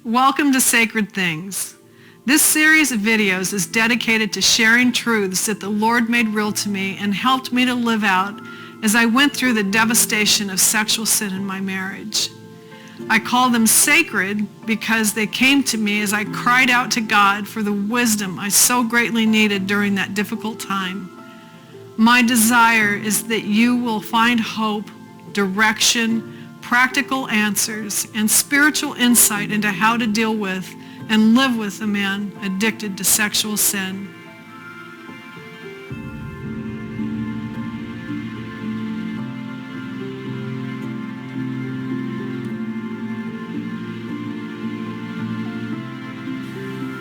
Welcome to Sacred Things. This series of videos is dedicated to sharing truths that the Lord made real to me and helped me to live out as I went through the devastation of sexual sin in my marriage. I call them sacred because they came to me as I cried out to God for the wisdom I so greatly needed during that difficult time. My desire is that you will find hope, direction, practical answers, and spiritual insight into how to deal with and live with a man addicted to sexual sin.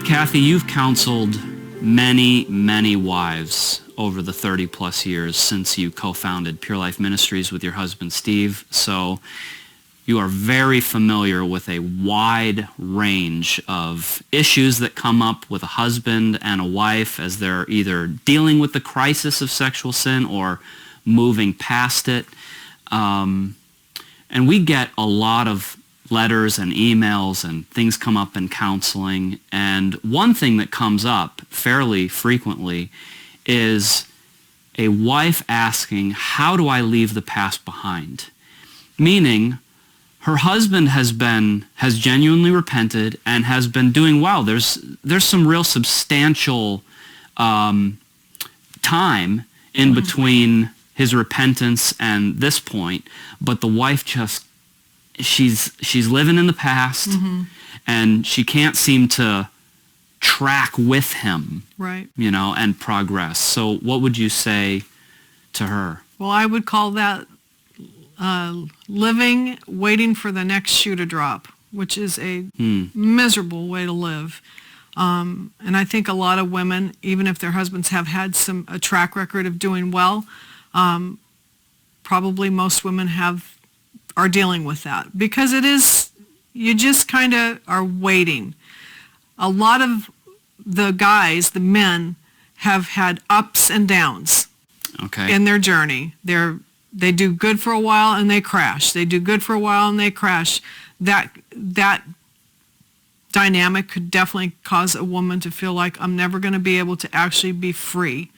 Kathie, you've counseled many, many wives over the 30 plus years since you co-founded Pure Life Ministries with your husband Steve, so you are very familiar with a wide range of issues that come up with a husband and a wife as they're either dealing with the crisis of sexual sin or moving past it. And we get a lot of letters and emails and things come up in counseling. And one thing that comes up fairly frequently is a wife asking, how do I leave the past behind? Meaning, her husband has genuinely repented and has been doing well. There's some real substantial time in between his repentance and this point, but the wife just, she's living in the past, and she can't seem to track with him, right? And progress. So what would you say to her? Well, I would call that living, waiting for the next shoe to drop, which is a miserable way to live. And I think a lot of women, even if their husbands have had a track record of doing well, probably most women are dealing with that because it is, you just kind of are waiting. A lot of the guys, the men, have had ups and downs in their journey. They do good for a while and they crash. They do good for a while and they crash. That dynamic could definitely cause a woman to feel like I'm never going to be able to actually be free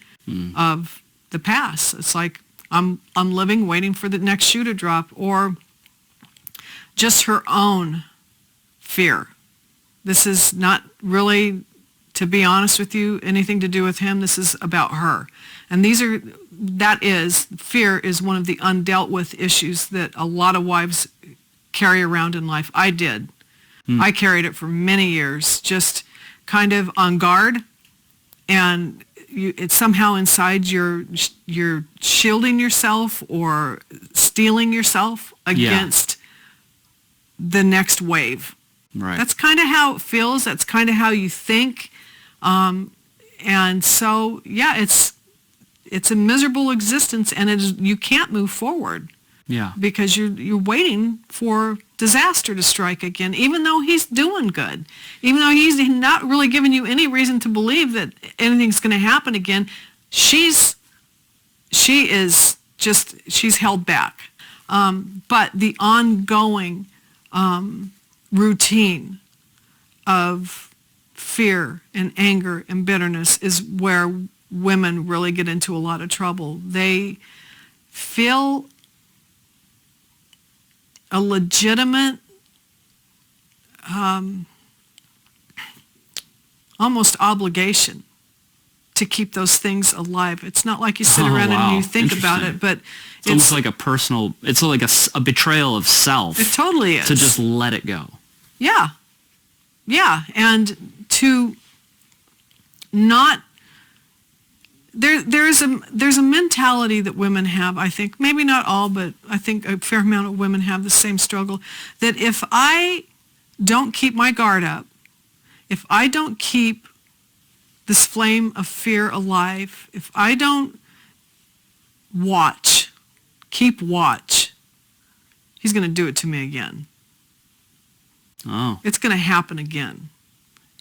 of the past. It's like I'm living, waiting for the next shoe to drop, or just her own fear. This is not really, to be honest with you, anything to do with him. This is about her. And fear is one of the undealt with issues that a lot of wives carry around in life. I did. I carried it for many years, just kind of on guard, and it's somehow inside you're shielding yourself or steeling yourself against the next wave. Right. That's kind of how it feels. That's kind of how you think. And so, it's a miserable existence, and you can't move forward. Yeah. Because you're waiting for disaster to strike again, even though he's doing good. Even though he's not really giving you any reason to believe that anything's going to happen again, she's held back. But the ongoing routine of fear and anger and bitterness is where women really get into a lot of trouble. They feel a legitimate, almost obligation to keep those things alive. It's not like you sit around and you think about it, but it's almost like it's like a betrayal of self. It totally is. To just let it go. Yeah. Yeah. And to not, there's a mentality that women have, I think, maybe not all, but I think a fair amount of women have the same struggle, that if I don't keep my guard up, if I don't keep this flame of fear alive, if I don't keep watch, he's going to do it to me again. Oh. It's going to happen again.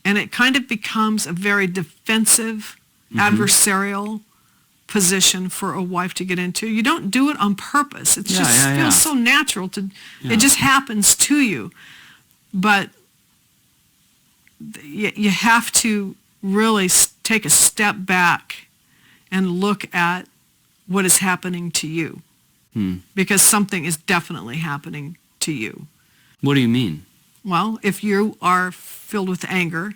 And it kind of becomes a very defensive, adversarial position for a wife to get into. You don't do it on purpose. It feels so natural to, it just happens to you. But you have to really take a step back and look at what is happening to you. Because something is definitely happening to you. What do you mean? Well, if you are filled with anger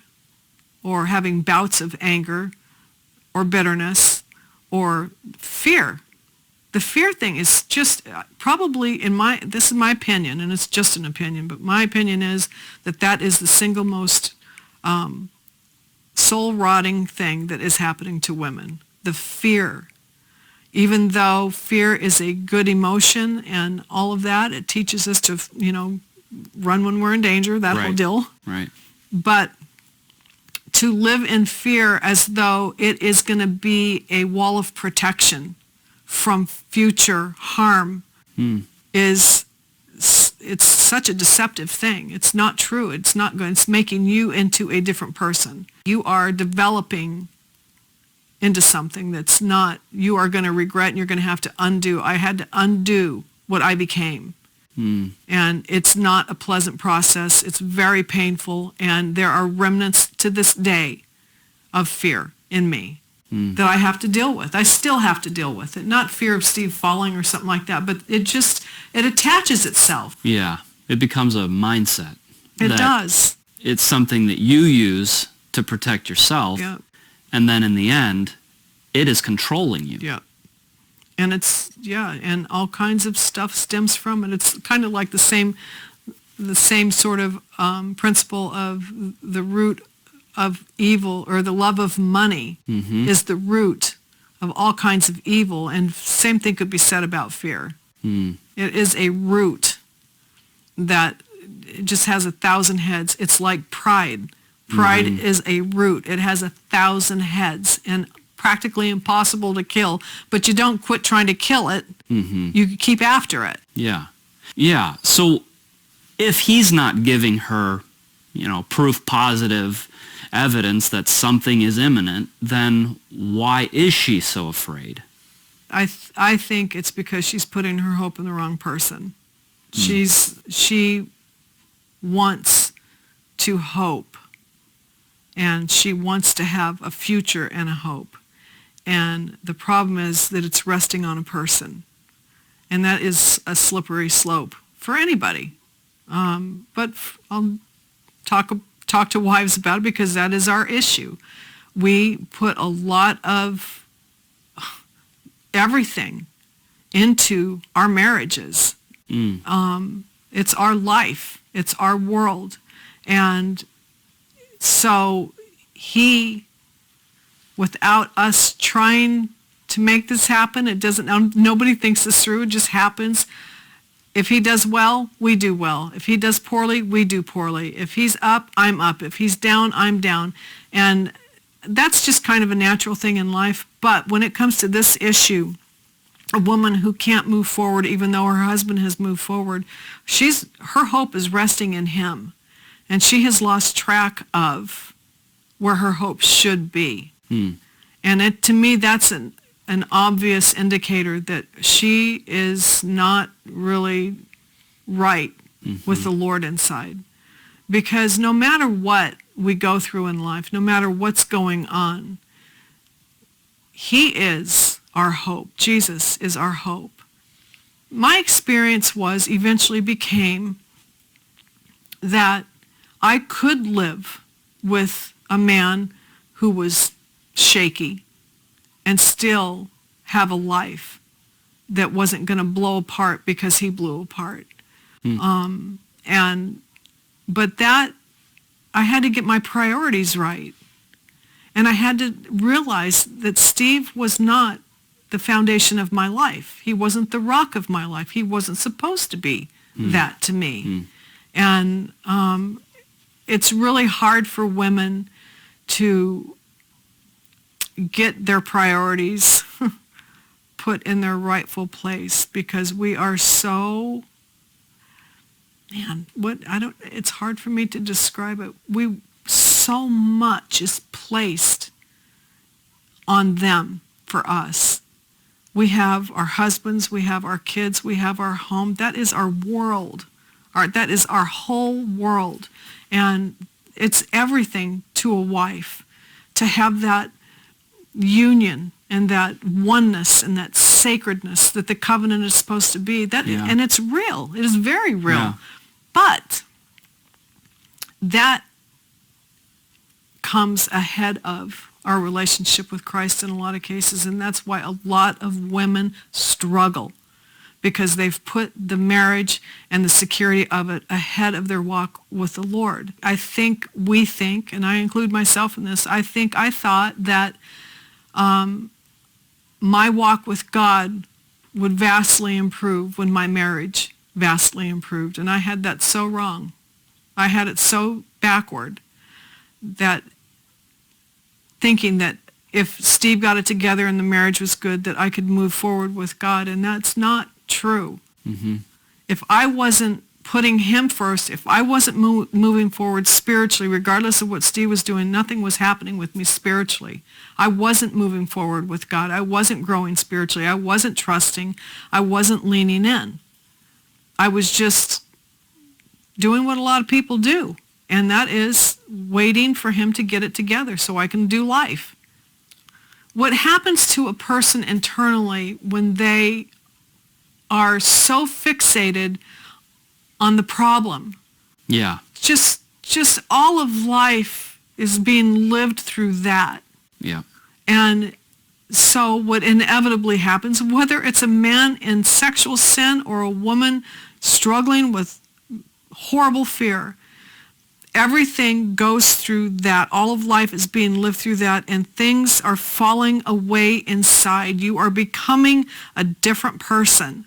or having bouts of anger or bitterness or fear, the fear thing is just probably, this is my opinion, and it's just an opinion, but my opinion is that is the single most soul-rotting thing that is happening to women. The fear. Even though fear is a good emotion and all of that, it teaches us to, run when we're in danger, that whole deal. Right. But to live in fear as though it is going to be a wall of protection from future harm it's such a deceptive thing. It's not true. It's not good. It's making you into a different person. You are developing into something that's not, you are going to regret and you're going to have to undo. I had to undo what I became. And it's not a pleasant process. It's very painful. And there are remnants to this day of fear in me that I have to deal with. I still have to deal with it. Not fear of Steve falling or something like that, but it attaches itself. Yeah. It becomes a mindset. It does. It's something that you use to protect yourself. Yeah. And then in the end, it is controlling you. Yeah. And and all kinds of stuff stems from it. It's kind of like the same sort of principle of the root of evil, or the love of money is the root of all kinds of evil. And same thing could be said about fear. It is a root that just has 1,000 heads. It's like pride. Pride is a root. It has 1,000 heads and practically impossible to kill, but you don't quit trying to kill it. You keep after it. Yeah. Yeah. So if he's not giving her, proof positive evidence that something is imminent, then why is she so afraid? I think it's because she's putting her hope in the wrong person. She wants to hope. And she wants to have a future and a hope. And the problem is that it's resting on a person. And that is a slippery slope for anybody. But I'll talk to wives about it, because that is our issue. We put a lot of everything into our marriages. It's our life. It's our world. And so he, without us trying to make this happen, it doesn't, nobody thinks this through, it just happens. If he does well, we do well. If he does poorly, we do poorly. If he's up, I'm up. If he's down, I'm down. And that's just kind of a natural thing in life. But when it comes to this issue, a woman who can't move forward even though her husband has moved forward, her hope is resting in him. And she has lost track of where her hope should be. And to me, that's an obvious indicator that she is not really right with the Lord inside. Because no matter what we go through in life, no matter what's going on, he is our hope. Jesus is our hope. My experience eventually became that I could live with a man who was shaky and still have a life that wasn't going to blow apart because he blew apart. But that, I had to get my priorities right. And I had to realize that Steve was not the foundation of my life. He wasn't the rock of my life. He wasn't supposed to be that to me. And it's really hard for women to get their priorities put in their rightful place, because we are so, it's hard for me to describe it. So much is placed on them for us. We have our husbands, we have our kids, we have our home. That is our world. That is our whole world. And it's everything to a wife to have that union and that oneness and that sacredness that the covenant is supposed to be. And it's real. It is very real. Yeah. But that comes ahead of our relationship with Christ in a lot of cases, and that's why a lot of women struggle, because they've put the marriage and the security of it ahead of their walk with the Lord. We think, and I include myself in this, I thought that my walk with God would vastly improve when my marriage vastly improved. And I had that so wrong. I had it so backward, that thinking that if Steve got it together and the marriage was good, that I could move forward with God. And that's not true. Mm-hmm. If I wasn't putting him first, if I wasn't moving forward spiritually, regardless of what Steve was doing, nothing was happening with me spiritually. I wasn't moving forward with God. I wasn't growing spiritually. I wasn't trusting. I wasn't leaning in. I was just doing what a lot of people do, and that is waiting for him to get it together so I can do life. What happens to a person internally when they are so fixated on the problem? Yeah. Just all of life is being lived through that. Yeah. And so what inevitably happens, whether it's a man in sexual sin or a woman struggling with horrible fear, everything goes through that. All of life is being lived through that, and things are falling away inside. You are becoming a different person.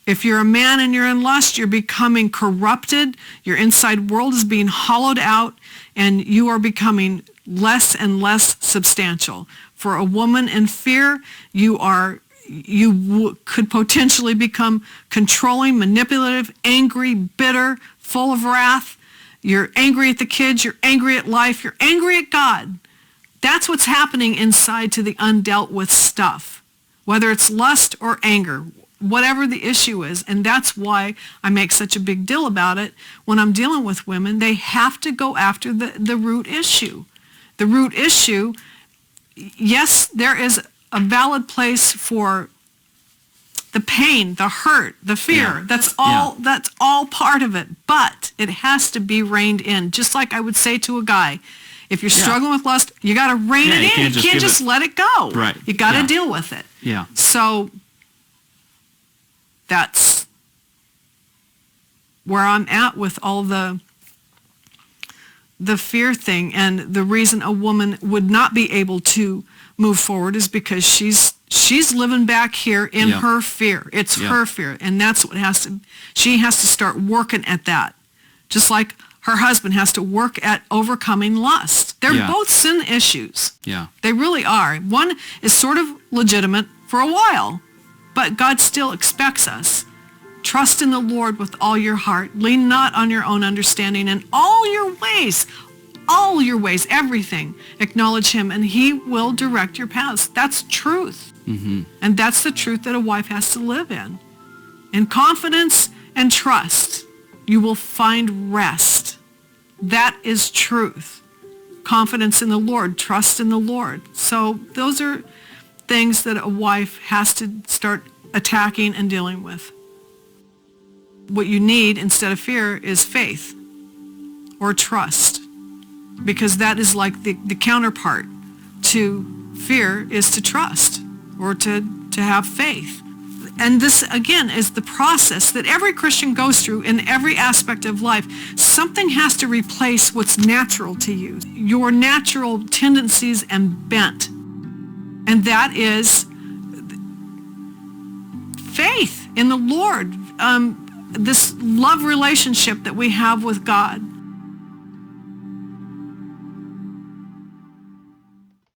If you're a man and you're in lust, you're becoming corrupted. Your inside world is being hollowed out, and you are becoming less and less substantial. For a woman in fear, you could potentially become controlling, manipulative, angry, bitter, full of wrath. You're angry at the kids. You're angry at life. You're angry at God. That's what's happening inside to the undealt with stuff, whether it's lust or anger, whatever the issue is. And that's why I make such a big deal about it. When I'm dealing with women, they have to go after the root issue. The root issue, yes, there is a valid place for the pain, the hurt, the fear. Yeah. That's all part of it. But it has to be reined in. Just like I would say to a guy, if you're struggling with lust, you got to rein it in. You can't just let it go. Right. You got to deal with it. Yeah. So that's where I'm at with all the fear thing. And the reason a woman would not be able to move forward is because she's living back here in her fear. It's her fear. And that's what she has to start working at that. Just like her husband has to work at overcoming lust. They're both sin issues. Yeah. They really are. One is sort of legitimate for a while, but God still expects us. Trust in the Lord with all your heart. Lean not on your own understanding. In all your ways, everything, acknowledge him, and he will direct your paths. That's truth. Mm-hmm. And that's the truth that a wife has to live in. In confidence and trust, you will find rest. That is truth. Confidence in the Lord, trust in the Lord. So those are things that a wife has to start attacking and dealing with. What you need instead of fear is faith or trust, because that is like the counterpart to fear is to trust or to have faith. And this, again, is the process that every Christian goes through in every aspect of life. Something has to replace what's natural to you, your natural tendencies and bent. And that is faith in the Lord, this love relationship that we have with God.